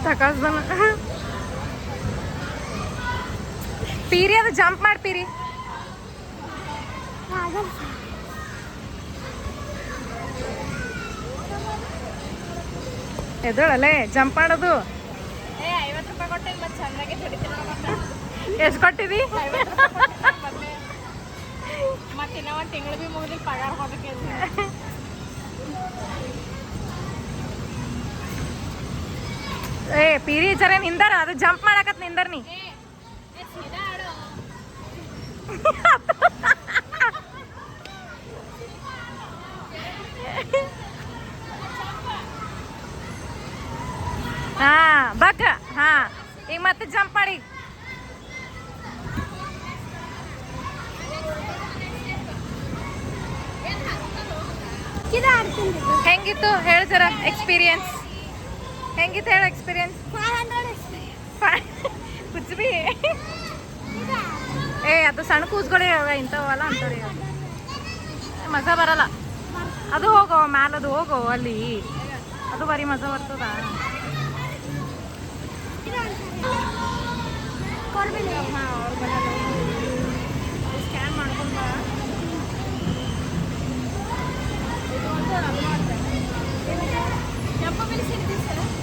ತಕಸ್ದನ ಪೀರಿ ಅದು ಜಂಪ್ ಮಾಡಿ ಪೀರಿ. ಎದಳಲ್ಲೇ ಜಂಪ್ ಮಾಡೋದು. ಎಷ್ಟು ಕೊಟ್ಟಿದಿ? ಏ ಪೀರಿ ಜರ ನಿಂದರ, ಅದು ಜಂಪ್ ಮಾಡಕತ್ ನಿಂದರ್ ನೀ. ಹಾ ಬಕ್ ಹಾ ಈಗ ಮತ್ತೆ ಜಂಪ್ ಮಾಡಿ. ಹೆಂಗಿತ್ತು ಹೇಳ ಜರ ಎಕ್ಸ್ಪೀರಿಯನ್ಸ್ ಹೆಂಗಿತ್ತು ಹೇಳ ಎಕ್ಸ್ಪೀರಿಯನ್ಸ್. ಕುಚ್ ಬಿ ಏ ಅದು ಸಣ್ಣ ಕೂಸ್ಗಳೇ ಇಂಥವಲ್ಲ ಅಂತಾರೆ, ಮಜಾ ಬರಲ್ಲ. ಅದು ಹೋಗೋ ಮ್ಯಾಲದು ಹೋಗೋ ಅಲ್ಲಿ, ಅದು ಬರೀ ಮಜಾ ಬರ್ತದ. ಸ್ಕ್ಯಾನ್ ಮಾಡ್ಕೊಂಡ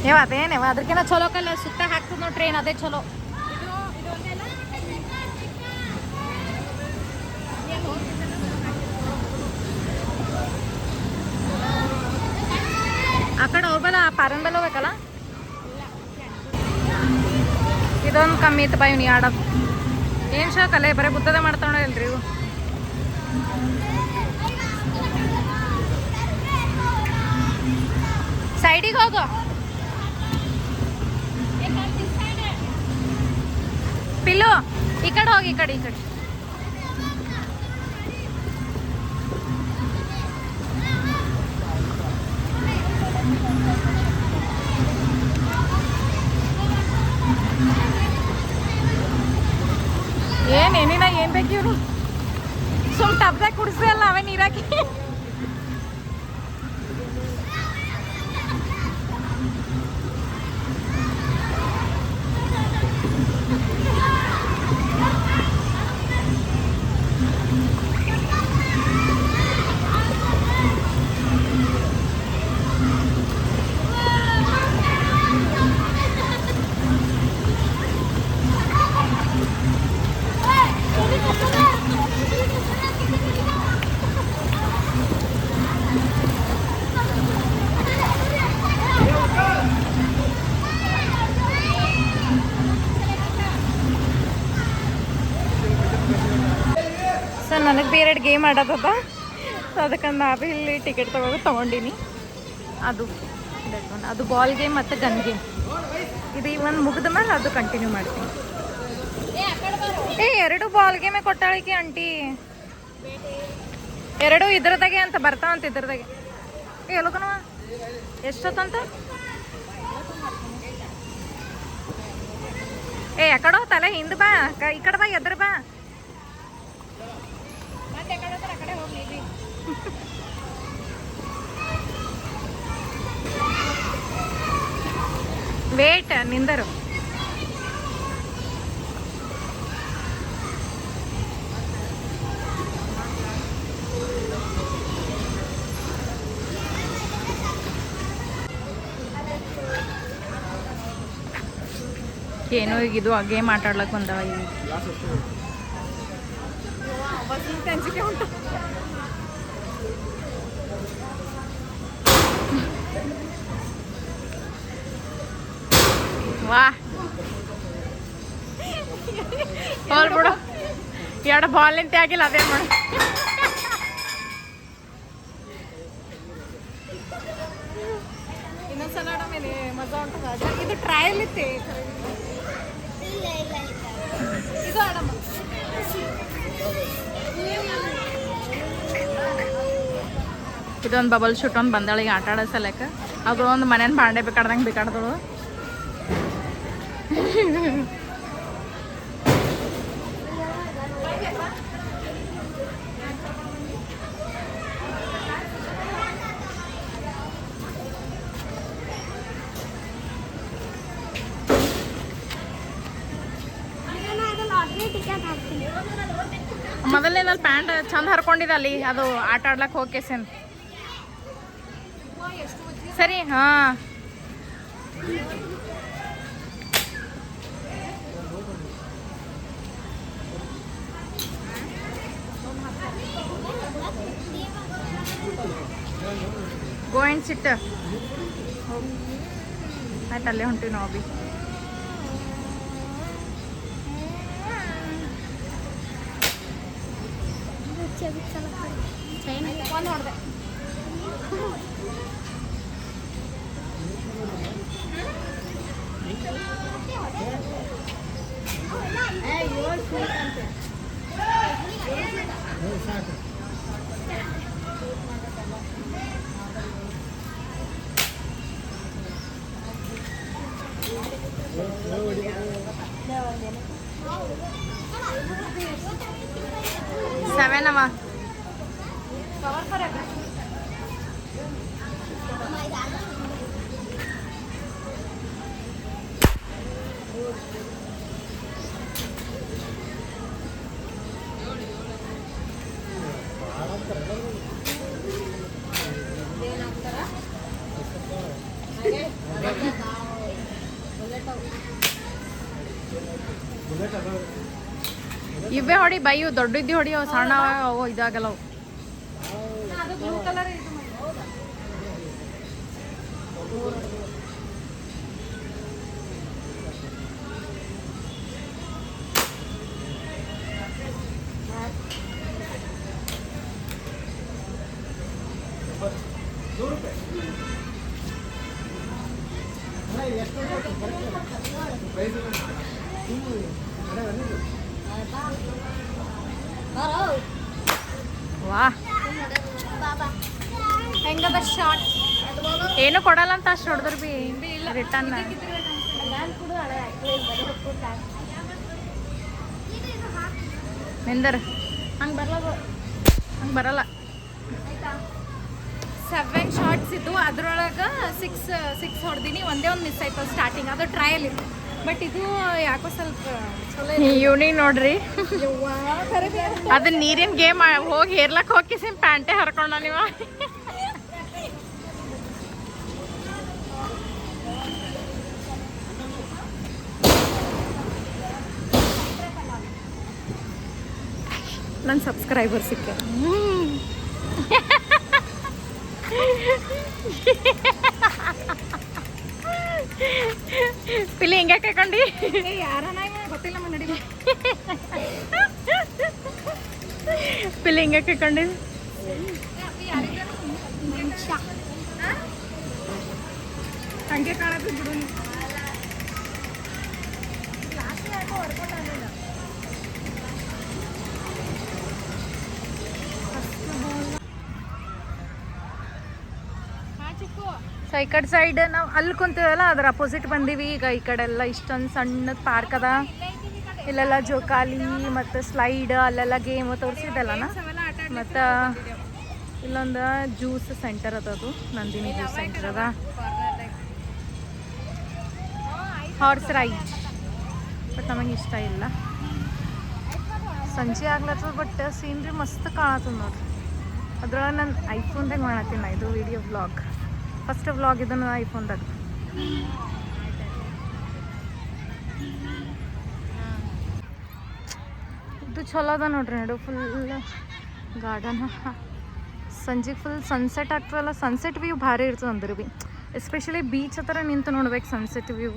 ಯಾವ ಅದೇನೇವ ಅದಕ್ಕಿಂತ ಚಲೋ ಕಲ್ಲ ಸುತ್ತ ಹಾಕ್ತದ ನೋಡಿ ಟ್ರೈನ್, ಅದೇ ಚಲೋ. ಆ ಕಡೆ ಹೋಗ್ಬಲ್ಲ, ಪಾರನ್ ಬೆಲ್ಲ ಹೋಗ್ಬೇಕಲ್ಲ. ಇದೊಂದು ಕಮ್ಮಿ ಇತ್ತು ಬಾ ಇವ್ನಿ ಆಡೋದು. ಏನು ಶಾಕಲ್ಲೇ ಬರೀ ಬುದ್ಧದ ಮಾಡ್ತಾವ ಇಲ್ರಿ ಇವು. ಸೈಡಿಗೆ ಹೋಗು ಪಿಲ್ಲು, ಈ ಕಡೆ ಹೋಗಿ, ಈ ಕಡೆ ಈ ಕಡೆ. ಏನೇನಿನ ಏನ್ ಬೇಕು ಇವ್ರು, ಸುಮ್ ಟಬ್ದಾಗ ಕುಡಿಸಿ ಅಲ್ಲ ಅವೇ ನೀರಾಕಿ. ಸೊ ನನಗೆ ಬೇರೆ ಗೇಮ್ ಆಡೋದದ, ಸೊ ಅದಕ್ಕೆ ನಾವೇ ಇಲ್ಲಿ ಟಿಕೆಟ್ ತೊಗೊಂಡೀನಿ. ಅದು ಅದು ಬಾಲ್ ಗೇಮ್ ಮತ್ತು ಗನ್ ಗೇಮ್. ಇದು ಒಂದು ಮುಗಿದ ಮೇಲೆ ಅದು ಕಂಟಿನ್ಯೂ ಮಾಡ್ತೀನಿ. ಏ 2 ಬಾಲ್ ಗೇಮೇ ಕೊಟ್ಟಾಳಿಕೆ ಆಂಟಿ, 2 ಇದ್ರದಾಗೆ ಅಂತ ಬರ್ತಾವಂತ ಇದ್ರದಾಗೆ. ಏ ಎಲ್ಲಕನವ ಎಷ್ಟೊತ್ತಂತ? ಏ ಯಾಕಡೆ ಹೋಗ್ತಲ್ಲ, ಹಿಂದೆ ಬಾ, ಈ ಕಡೆ ಬಾ, ಎದ್ರ ಬಾ. ವೇಟ್ ನಿಂದರು. ಏನೋ ಈಗ ಇದು ಆ ಗೇಮ್ ಆಟ ಆಡ್ಲಕ್ಕೆ ಬಂದವ ಈಗ. ಉಂಟು ವಾ ಹೋಲ್ ಬಿಡು 2 ಬಾಲ್ ನಿಂತೆ ಆಗಿಲ್ಲ ಅದೇ ಮಾಡಿ ಇನ್ನೊಂದ್ಸಲ ಆಡಮೇಲೆ ಮಜಾ ಉಂಟದ ಇದು ಟ್ರಯಲ್ ಇತ್ತೆ ಇದು ಆಡಮ್ಮ ಇದೊಂದು ಬಬಲ್ ಶೂಟ್ ಒಂದು ಬಂದಳಿಗೆ ಆಟ ಆಡೋ ಸಲಕ್ಕೆ ಅದು ಒಂದು ಮನೇನ ಬಾಂಡೆ ಬೇಕಾಡ್ದಂಗೆ ಬೇಕಾಡ್ದಳು ಲಾಟ್ರಿ ಟಿಕೆಟ್ ಹಾಕ್ತೀನಿ. ಮೊದಲನೇದಲ್ಲಿ ಪ್ಯಾಂಟ್ ಚಂದ ಹರ್ಕೊಂಡಿದ್ದ ಅಲ್ಲಿ ಅದು ಆಟ ಆಡ್ಲಕ್ಕೆ ಹೋಗ್ಕೇಸೇನ್ ಸರಿ ಹಾ ಗೋ ಆ್ಯಂಡ್ ಸಿಟ್ ಆಯ್ತು ಅಲ್ಲೇ ಹೊಂಟಿವಿ ನಾವು ಬಿ ಒಂದು ಹೊಡೆದೆ ಸಾಕು ಸೆವೆನ್ ಅವ ಇವೇ ಹೊಡಿ ಬೈಯು ದೊಡ್ಡದ್ದು ಹೊಡಿ ಅವು ಸಣ್ಣ ಅವು ಇದಾಗಲ್ಲ ಅವು ಅದು ಬ್ಲೂ ಕಲರ್ ಇದು ವಾ ಹೆಂಗದ ಶಾರ್ಟ್ ಏನು ಕೊಡಲ್ಲ ಅಂತ ಅಷ್ಟು ಹೊಡೆದ್ರು ಬಿ ರಿಟರ್ನ್ ನಿಂದರ್ ಹಂಗೆ ಬರಲ್ಲ 7 ಶಾರ್ಟ್ಸ್ ಇದ್ದು ಅದ್ರೊಳಗೆ 6 ಹೊಡೆದಿನಿ ಒಂದೇ ಒಂದು ಮಿಸ್ ಆಯ್ತು ಸ್ಟಾರ್ಟಿಂಗ್ ಅದು ಟ್ರಯಲ್ ಇತ್ತು ಬಟ್ ಇದು ಯಾಕೋ ಸ್ವಲ್ಪ ಚಲೋ ಇವ್ನಿಗೆ ನೋಡ್ರಿ ಖರೆ ಅದು ನೀರಿನ ಗೇಮ್ ಹೋಗಿ ಹೇರ್ಲಕ್ಕೆ ಹೋಗಿ ಸಿಮ್ ಪ್ಯಾಂಟೇ ಹರ್ಕೊಂಡ ನೀವು ನನ್ನ ಸಬ್ಸ್ಕ್ರೈಬರ್ ಸಿಕ್ಕ ಪಿಲಿ ಹಿಂಗೆ ಕೈಕೊಂಡಿ ಯಾರ ಗೊತ್ತಿಲ್ಲ ನಡಿ ಪಿಲಿ ಹಿಂಗೆ ಕೈಕೊಂಡಿ ಹಂಗೆ ಕಾಣತ್ತೆ ಬಿಡು ನೀ ಸೊ ಈ ಕಡೆ ಸೈಡ್ ನಾವು ಅಲ್ಲಿ ಕುಂತೀವಲ್ಲ ಅದ್ರ ಅಪೋಸಿಟ್ ಬಂದೀವಿ ಈಗ ಈ ಕಡೆ ಎಲ್ಲ ಇಷ್ಟೊಂದು ಸಣ್ಣದ ಪಾರ್ಕ್ ಅದ ಇಲ್ಲೆಲ್ಲ ಜೋಕಾಲಿ ಮತ್ತು ಸ್ಲೈಡ್ ಅಲ್ಲೆಲ್ಲ ಗೇಮ್ ತೋರಿಸಿದ್ದಲ್ಲನ ಮತ್ತು ಇಲ್ಲೊಂದು ಜ್ಯೂಸ್ ಸೆಂಟರ್ ಅದು ನಂದಿನಿ ಜ್ಯೂಸ್ ಸೆಂಟರ್ ಅದ ಹಾರ್ಸ್ ರೈಡ್ ಬಟ್ ನಮಗೆ ಇಷ್ಟ ಇಲ್ಲ ಸಂಜೆ ಆಗ್ಲತ್ತದ ಬಟ್ ಸೀನ್ರಿ ಮಸ್ತ್ ಕಾಣತ್ತದ ನೋಡ್ರಿ ಅದ್ರೊಳಗೆ ನಾನು ಐಫೋನ್ದಾಗ ಮಾಡತ್ತೀನಿ ಇದು ವಿಡಿಯೋ ವ್ಲಾಗ್ ಫಸ್ಟ್ ವ್ಲಾಗ್ ಇದನ್ನು ಐಫೋನ್ದಾಗ ಇದು ಚಲೋ ಅದ ನೋಡ್ರಿ ನಡು ಫುಲ್ ಗಾರ್ಡನ್ ಸಂಜೆಗೆ ಫುಲ್ ಸನ್ಸೆಟ್ ಆಗ್ತದಲ್ಲ ಸನ್ಸೆಟ್ ವ್ಯೂ ಭಾರಿ ಇರ್ತದೆ ಅಂದ್ರೆ ಭೀ ಎಸ್ಪೆಷಲಿ ಬೀಚ್ ಹತ್ರ ನಿಂತು ನೋಡ್ಬೇಕು ಸನ್ಸೆಟ್ ವ್ಯೂ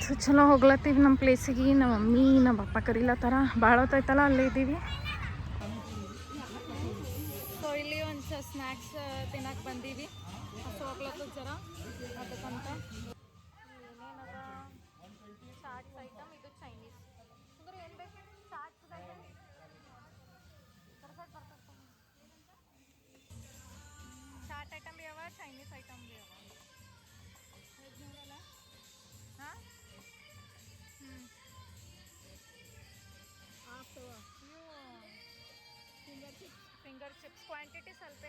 ಸೊ ಚಲೋ ಹೋಗ್ಲತ್ತೀವಿ ನಮ್ಮ ಪ್ಲೇಸಿಗೆ. ನಮ್ಮ ಮಮ್ಮಿ ನಮ್ಮ ಪಪ್ಪ ಕರಿಲತ್ತಾರ. ಭಾಳ ಹೊತ್ತಾಯ್ತಲ್ಲ ಅಲ್ಲೇ ಇದ್ದೀವಿ. ಸೊ ಇಲ್ಲಿ ಒಂದು ಸ್ನ್ಯಾಕ್ಸ್ ತಿನ್ನಕ್ಕೆ ಬಂದೀವಿ. ಸೊ ಹೋಗ್ಲತ್ತದ ಜರ ಅದಕ್ಕಂತ ಏನೇನದ ಚಾಟ್ಸ್ ಐಟಮ್. ಇದು ಚೈನೀಸ್ ಅಂದ್ರೆ ಏನು ಬೇಕು ಚಾಟ್ಸ್ ಐಟಮ್ ಚಾಟ್ ಐಟಮ್ ಭೀ ಅವ ಚೈನೀಸ್ ಐಟಮ್ ಭೀ ಅವ. ವೆಜ್ ನೋಡಲ್ಲ ಹಾಂ ಫಿಂಗರ್ ಚಿಪ್ಸ್ ಕ್ವಾಂಟಿಟಿ ಸ್ವಲ್ಪ.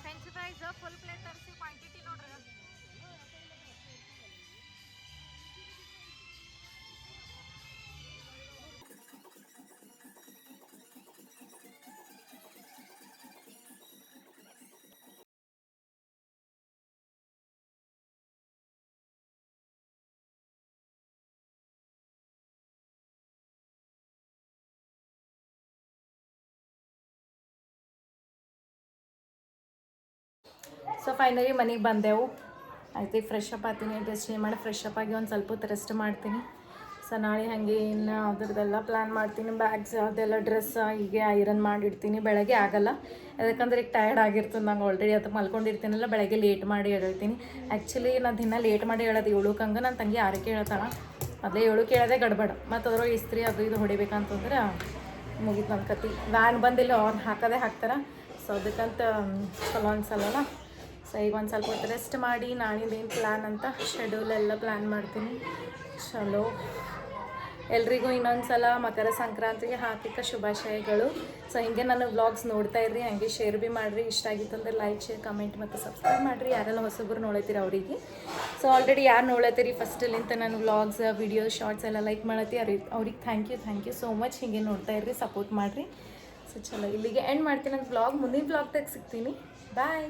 ಫ್ರೆಂಚ್ ಫ್ರೈಸ್ ಫುಲ್ ಪ್ಲೇಟ್ ತರಿಸಿ ಕ್ವಾಂಟಿಟಿ ನೋಡ್ರಿ. ಸೊ ಫೈನಲಿ ಮನೆಗೆ ಬಂದೆವು. ಆಯ್ತು ಫ್ರೆಶ್ ಅಪ್ ಆಗ್ತೀನಿ, ಡ್ರೆಸ್ ಚೇಂಜ್ ಮಾಡಿ ಫ್ರೆಶ್ ಅಪ್ ಆಗಿ ಒಂದು ಸ್ವಲ್ಪ ಹೊತ್ತು ರೆಸ್ಟ್ ಮಾಡ್ತೀನಿ. ಸೊ ನಾಳೆ ಹಾಗೆ ಇನ್ನು ಅದ್ರದ್ದೆಲ್ಲ ಪ್ಲ್ಯಾನ್ ಮಾಡ್ತೀನಿ. ಬ್ಯಾಗ್ಸ್ ಅದೆಲ್ಲ ಡ್ರೆಸ್ ಹೀಗೆ ಐರನ್ ಮಾಡಿಡ್ತೀನಿ. ಬೆಳಗ್ಗೆ ಆಗಲ್ಲ, ಯಾಕಂದ್ರೆ ಈಗ ಟಯರ್ಡ್ ಆಗಿರ್ತದೆ ನಂಗೆ ಆಲ್ರೆಡಿ. ಅದಕ್ಕೆ ಮಲ್ಕೊಂಡಿರ್ತೀನಲ್ಲ, ಬೆಳಗ್ಗೆ ಲೇಟ್ ಮಾಡಿ ಹೇಳ್ತೀನಿ. ಆ್ಯಕ್ಚುಲಿ ನಾನು ದಿನ ಲೇಟ್ ಮಾಡಿ ಹೇಳೋದು 7ಕ್ಕೆ ಹಂಗೆ. ನನ್ನ ತಂಗಿ 6ಕ್ಕೆ ಹೇಳ್ತಾಳೆ. ಮೊದಲೇ 7ಕ್ಕೆ ಹೇಳೋದೇ ಗಡ್ಬಡ. ಮತ್ತು ಅದ್ರೊಳಗೆ ಇಸ್ತ್ರಿ ಅದು ಇದು ಹೊಡಿಬೇಕಂತಂದ್ರೆ ಮುಗೀತು ನನ್ನ ಕತೆ. ವ್ಯಾನ್ ಬಂದಿಲ್ಲ, ಅವ್ರು ಹಾಕೋದೇ ಹಾಕ್ತಾರೆ. ಸೊ ಅದಕ್ಕಂತ ಚಲೋ ಅನ್ಸಲ್ಲ. ಸೊ ಈಗ ಒಂದು ಸ್ವಲ್ಪ ಹೊತ್ತು ರೆಸ್ಟ್ ಮಾಡಿ ನಾಳಿಂದೇನು ಪ್ಲ್ಯಾನ್ ಅಂತ ಶೆಡ್ಯೂಲ್ ಎಲ್ಲ ಪ್ಲ್ಯಾನ್ ಮಾಡ್ತೀನಿ. ಚಲೋ ಎಲ್ರಿಗೂ ಇನ್ನೊಂದು ಸಲ ಮಕರ ಸಂಕ್ರಾಂತಿಗೆ ಹಾರ್ದಿಕ ಶುಭಾಶಯಗಳು. ಸೊ ಹಿಂಗೆ ನನ್ನ ವ್ಲಾಗ್ಸ್ ನೋಡ್ತಾ ಇರ್ರಿ, ಹಾಗೆ ಶೇರ್ ಭೀ ಮಾಡಿರಿ. ಇಷ್ಟ ಆಗಿತ್ತು ಅಂದರೆ ಲೈಕ್, ಶೇರ್, ಕಮೆಂಟ್ ಮತ್ತು ಸಬ್ಸ್ಕ್ರೈಬ್ ಮಾಡಿರಿ. ಯಾರೆಲ್ಲ ಹೊಸಬ್ರು ನೋಡತ್ತೀರಿ ಅವರಿಗೆ. ಸೊ ಆಲ್ರೆಡಿ ಯಾರು ನೋಡತ್ತೀರಿ ಫಸ್ಟಲ್ಲಿಂತ ನನ್ನ ವ್ಲಾಗ್ಸ್, ವಿಡಿಯೋಸ್, ಶಾರ್ಟ್ಸ್ ಎಲ್ಲ ಲೈಕ್ ಮಾಡತ್ತಿ ಅವ್ರಿಗೆ ಥ್ಯಾಂಕ್ ಯು ಸೋ ಮಚ್. ಹಿಂಗೆ ನೋಡ್ತಾ ಇರ್ರಿ, ಸಪೋರ್ಟ್ ಮಾಡಿರಿ. ಸೊ ಚಲೋ ಇಲ್ಲಿಗೆ ಎಂಡ್ ಮಾಡ್ತೀನಿ ನನ್ನ ವ್ಲಾಗ್. ಮುಂದಿನ ವ್ಲಾಗ್ದಾಗ ಸಿಗ್ತೀನಿ. ಬಾಯ್.